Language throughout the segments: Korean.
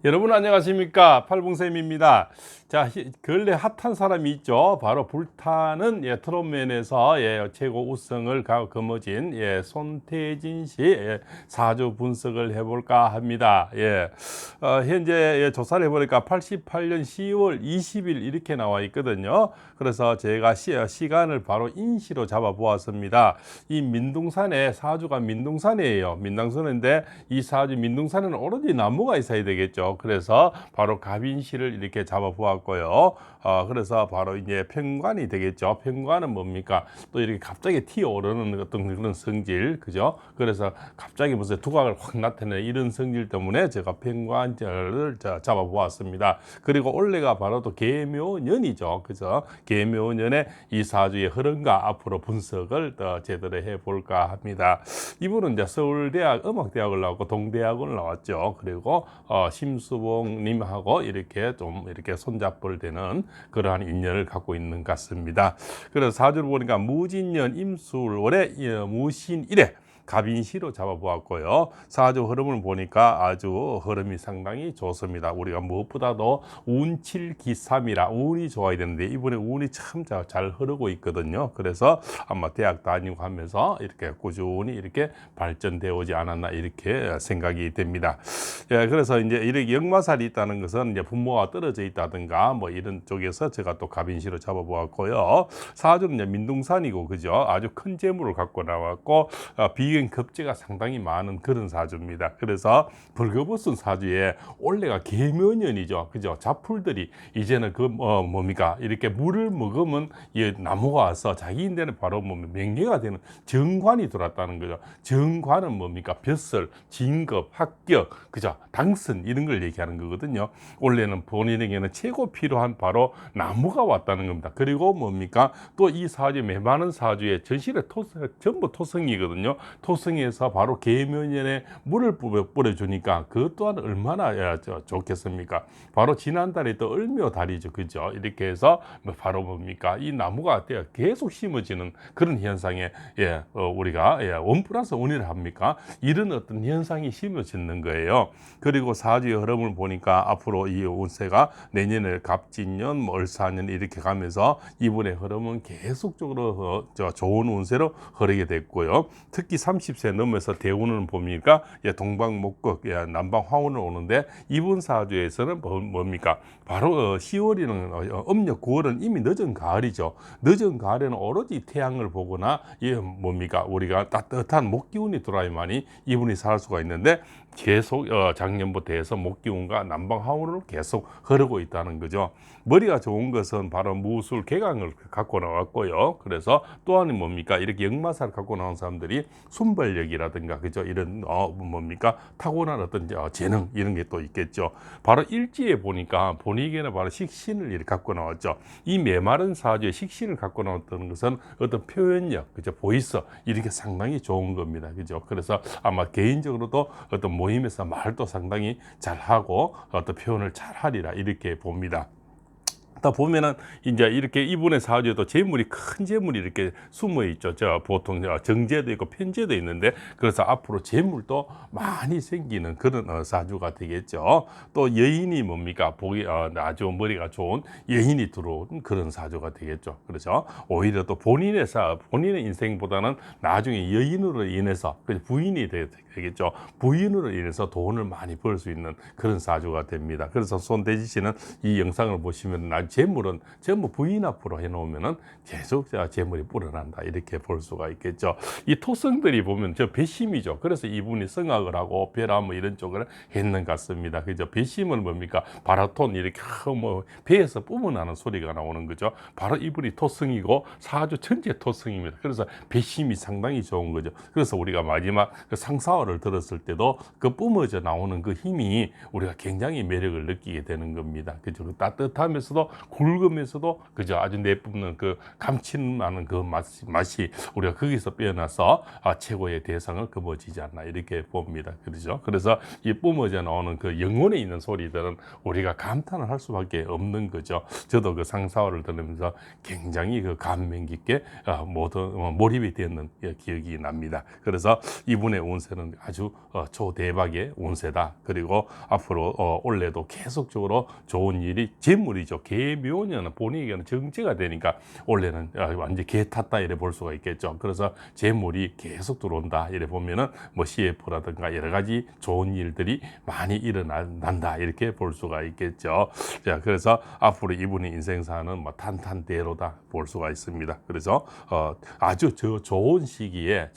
여러분 안녕하십니까, 팔봉쌤입니다. 자, 근래 핫한 사람이 있죠. 바로 불타는 트롯맨에서 최고 우승을 거머쥔 손태진 씨 사주 분석을 해볼까 합니다. 현재 조사를 해보니까 88년 10월 20일 이렇게 나와 있거든요. 그래서 제가 시간을 바로 인시로 잡아 보았습니다. 이 민둥산에 사주가 민둥산이에요. 민둥산인데 이 사주 민둥산은 오로지 나무가 있어야 되겠죠. 그래서 바로 갑인시를 이렇게 잡아 보았고요. 그래서 바로 이제 편관이 되겠죠. 편관은 뭡니까? 또 이렇게 갑자기 튀어오르는 어떤 그런 성질, 그죠? 그래서 갑자기 무슨 두각을 확 나타내는 이런 성질 때문에 제가 편관절을 잡아 보았습니다. 그리고 올해가 바로 또 계묘년이죠. 그죠? 계묘년에 이 사주의 흐름과 앞으로 분석을 더 제대로 해볼까 합니다. 이분은 이제 서울대학 음악대학을 나왔고 동대학을 나왔죠. 그리고 심수봉님하고 이렇게 좀 이렇게 손잡을 되는 그러한 인연을 갖고 있는 것 같습니다. 그래서 사주를 보니까 무진년 임술월에 무신일에 갑인시로 잡아보았고요. 사주 흐름을 보니까 아주 흐름이 상당히 좋습니다. 우리가 무엇보다도 운칠기삼이라 운이 좋아야 되는데 이번에 운이 참 잘 흐르고 있거든요. 그래서 아마 대학 다니고 하면서 이렇게 꾸준히 이렇게 발전되어 오지 않았나 이렇게 생각이 됩니다. 그래서 이제 이렇게 역마살이 있다는 것은 이제 부모가 떨어져 있다든가 뭐 이런 쪽에서 제가 또 갑인시로 잡아보았고요. 사주는 이제 민둥산이고 그죠? 아주 큰 재물을 갖고 나왔고 비견 급제가 상당히 많은 그런 사주입니다. 그래서 벌거벗은 사주에 올해가 계묘년이죠. 그죠? 잡풀들이 이제는 뭡니까? 이렇게 물을 먹으면 이 나무가 와서 자기인데는 바로 명예가 되는 정관이 들어왔다는 거죠. 정관은 뭡니까? 벼슬, 진급, 합격, 그죠? 당선 이런 걸 얘기하는 거거든요. 원래는 본인에게는 최고 필요한 바로 나무가 왔다는 겁니다. 그리고 뭡니까? 또 이 사주 메마른 사주에 전실에 전부 토성이거든요. 토성에서 바로 계묘년에 물을 뿌려주니까 그것 또한 얼마나 좋겠습니까? 바로 지난달에 또 을묘달이죠. 그죠? 이렇게 해서 바로 뭡니까? 이 나무가 계속 심어지는 그런 현상에 우리가 원 플러스 원이라 합니까? 이런 어떤 현상이 심어지는 거예요. 그리고 사주의 흐름을 보니까 앞으로 이 운세가 내년에 갑진년, 을사년 이렇게 가면서 이분의 흐름은 계속적으로 좋은 운세로 흐르게 됐고요. 특히 30세 넘어서 대운을 보니까 동방목극, 남방화운을 오는데 이분 사주에서는 뭡니까? 바로 10월이는 음력 9월은 이미 늦은 가을이죠. 늦은 가을에는 오로지 태양을 보거나 뭡니까? 우리가 따뜻한 목기운이 들어야만이 이분이 살 수가 있는데 계속 작년부터 해서 목기운과 남방화운으로 계속 흐르고 있다는 거죠. 머리가 좋은 것은 바로 무술 개강을 갖고 나왔고요. 그래서 또한 뭡니까? 이렇게 역마살을 갖고 나온 사람들이 순발력이라든가 그죠? 이런 뭡니까? 타고난 어떤 재능 이런 게 또 있겠죠. 바로 일지에 보니까 본인에게는 바로 식신을 이렇게 갖고 나왔죠. 이 메마른 사주에 식신을 갖고 나왔다는 것은 어떤 표현력, 그죠? 보이스 이렇게 상당히 좋은 겁니다. 그죠? 그래서 아마 개인적으로도 어떤 모임에서 말도 상당히 잘하고 어떤 표현을 잘하리라 이렇게 봅니다. 다 보면은 이제 이렇게 이분의 사주에도 재물이 큰 재물이 이렇게 숨어 있죠. 보통 정제도 있고 편제도 있는데 그래서 앞으로 재물도 많이 생기는 그런 사주가 되겠죠. 또 여인이 뭡니까? 보기 아주 머리가 좋은 여인이 들어온 그런 사주가 되겠죠. 그렇죠. 오히려 또 본인의 인생보다는 나중에 여인으로 인해서 부인이 되겠죠. 부인으로 인해서 돈을 많이 벌 수 있는 그런 사주가 됩니다. 그래서 손대지 씨는 이 영상을 보시면 재물은 전부 부인 앞으로 해놓으면은 계속 재물이 불어난다 이렇게 볼 수가 있겠죠. 이 토성들이 보면 배심이죠. 그래서 이분이 성악을 하고 오페라 뭐 이런 쪽을 했는 것 같습니다. 그죠? 배심은 뭡니까? 바라톤 이렇게 배에서 뿜어나는 소리가 나오는 거죠. 바로 이분이 토성이고 사주 천재 토성입니다. 그래서 배심이 상당히 좋은 거죠. 그래서 우리가 마지막 그 상사화를 들었을 때도 그 뿜어져 나오는 그 힘이 우리가 굉장히 매력을 느끼게 되는 겁니다. 그죠? 따뜻하면서도 굵으면서도 그저 아주 내뿜는 그 감칠나는 그 맛이 우리가 거기서 빼어나서 최고의 대상을 거머쥐지 않나 이렇게 봅니다. 그렇죠? 그래서 이 뿜어져 나오는 그 영혼에 있는 소리들은 우리가 감탄을 할 수밖에 없는 거죠. 저도 그 상사화를 들으면서 굉장히 그 감명 깊게 몰입이 되는 기억이 납니다. 그래서 이분의 운세는 이거는 아주 초대박의 운세다. 그리고 앞으로 올해도 계속적으로 좋은 일이 재물이죠. 개묘년은 본인에게는 정제가 되니까 올해는 완전 개 탔다 이래 볼 수가 있겠죠. 그래서 재물이 계속 들어온다 이래 보면은 뭐 CF라든가 여러 가지 좋은 일들이 많이 일어난다 이렇게 볼 수가 있겠죠. 자, 그래서 앞으로 이분의 인생사는 뭐 탄탄대로다 볼 수가 있습니다. 그래서 아주 좋은 시기에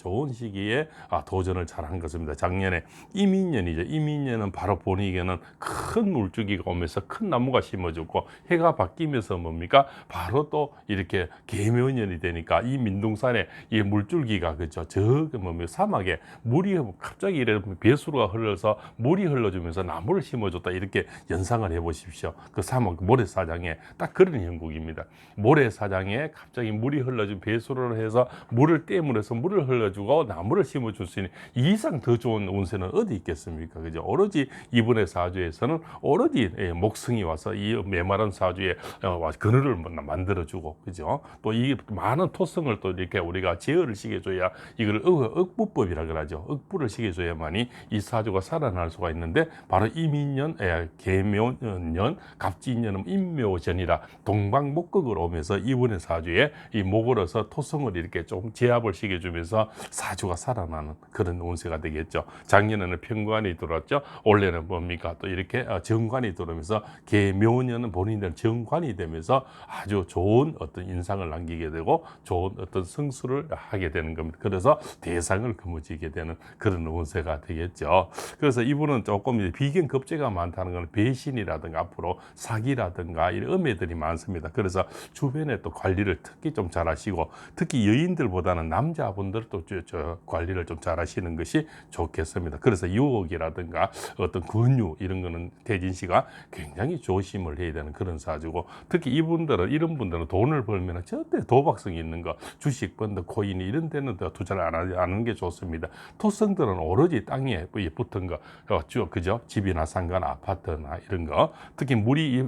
도전을 잘한 것입니다. 작년에 이민년이죠. 이민년은 바로 본인에게는 큰 물줄기가 오면서 큰 나무가 심어졌고 해가 바뀌면서 뭡니까? 바로 또 이렇게 계묘년이 되니까 이 민둥산에 이 물줄기가 그죠. 뭡니까? 사막에 물이 갑자기 이래 배수로가 흘러서 물이 흘러주면서 나무를 심어줬다 이렇게 연상을 해보십시오. 그 사막 모래사장에 딱 그런 형국입니다. 모래사장에 갑자기 물이 흘러준 배수로를 해서 물을 댐으로해서 물을 흘러주고 나무를 심어줄 수 있는 이 이상 더 좋은 운세는 어디 있겠습니까? 그죠? 오로지 이분의 사주에서는 오로지 목성이 와서 이 메마른 사주에 그늘을 만들어주고, 그죠? 또 이 많은 토성을 또 이렇게 우리가 제어를 시켜줘야 이걸 억부법이라 그러죠. 억부를 시켜줘야만이 이 사주가 살아날 수가 있는데 바로 이민년, 계묘년, 갑진년은 인묘전이라 동방목극으로 오면서 이분의 사주에 이 목으로서 토성을 이렇게 좀 제압을 시켜주면서 사주가 살아나는 그런 운세가 되겠죠. 작년에는 편관이 들어왔죠. 올해는 뭡니까? 또 이렇게 정관이 들어오면서 계묘년은 본인들 정관이 되면서 아주 좋은 어떤 인상을 남기게 되고 좋은 어떤 성수를 하게 되는 겁니다. 그래서 대상을 거머쥐게 되는 그런 운세가 되겠죠. 그래서 이분은 조금 비견급제가 많다는 건 배신이라든가 앞으로 사기라든가 이런 음해들이 많습니다. 그래서 주변에 또 관리를 특히 좀 잘하시고 특히 여인들보다는 남자분들도 관리를 좀 잘하시는 것이 좋겠습니다. 그래서 유혹이라든가 어떤 권유 이런 거는 태진 씨가 굉장히 조심을 해야 되는 그런 사주고 특히 이런 분들은 돈을 벌면 절대 도박성이 있는 거 주식, 펀드, 코인 이런 데는 투자를 안 하는 게 좋습니다. 토성들은 오로지 땅에 붙은 거 그죠? 집이나 상가나 아파트나 이런 거 특히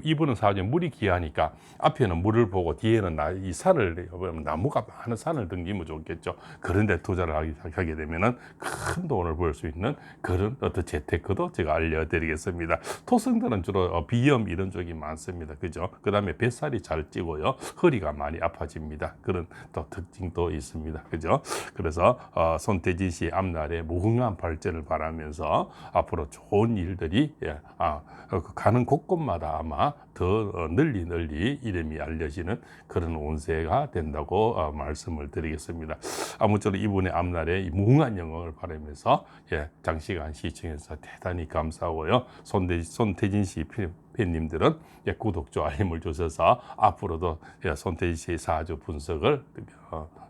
이분은 사주에 물이 귀하니까 앞에는 물을 보고 뒤에는 이 산을 나무가 많은 산을 등기면 좋겠죠. 그런데 투자를 하게 되면은 큰 돈을 벌 수 있는 그런 어떤 재테크도 제가 알려드리겠습니다. 토성들은 주로 비염 이런 쪽이 많습니다. 그죠? 그 다음에 뱃살이 잘 찌고요. 허리가 많이 아파집니다. 그런 또 특징도 있습니다. 그죠? 그래서 손태진 씨 앞날에 무궁한 발전을 바라면서 앞으로 좋은 일들이 가는 곳곳마다 아마 더 널리 이름이 알려지는 그런 운세가 된다고 말씀을 드리겠습니다. 아무쪼록 이분의 앞날에 이 무궁한 영광을 바라면서 장시간 시청해서 대단히 감사하고요. 손태진 씨 팬님들은 구독, 알림을 주셔서 앞으로도 손태진 씨의 사주 분석을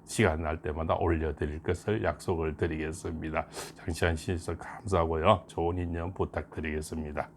시간 날 때마다 올려드릴 것을 약속을 드리겠습니다. 장시간 시청해서 감사하고요. 좋은 인연 부탁드리겠습니다.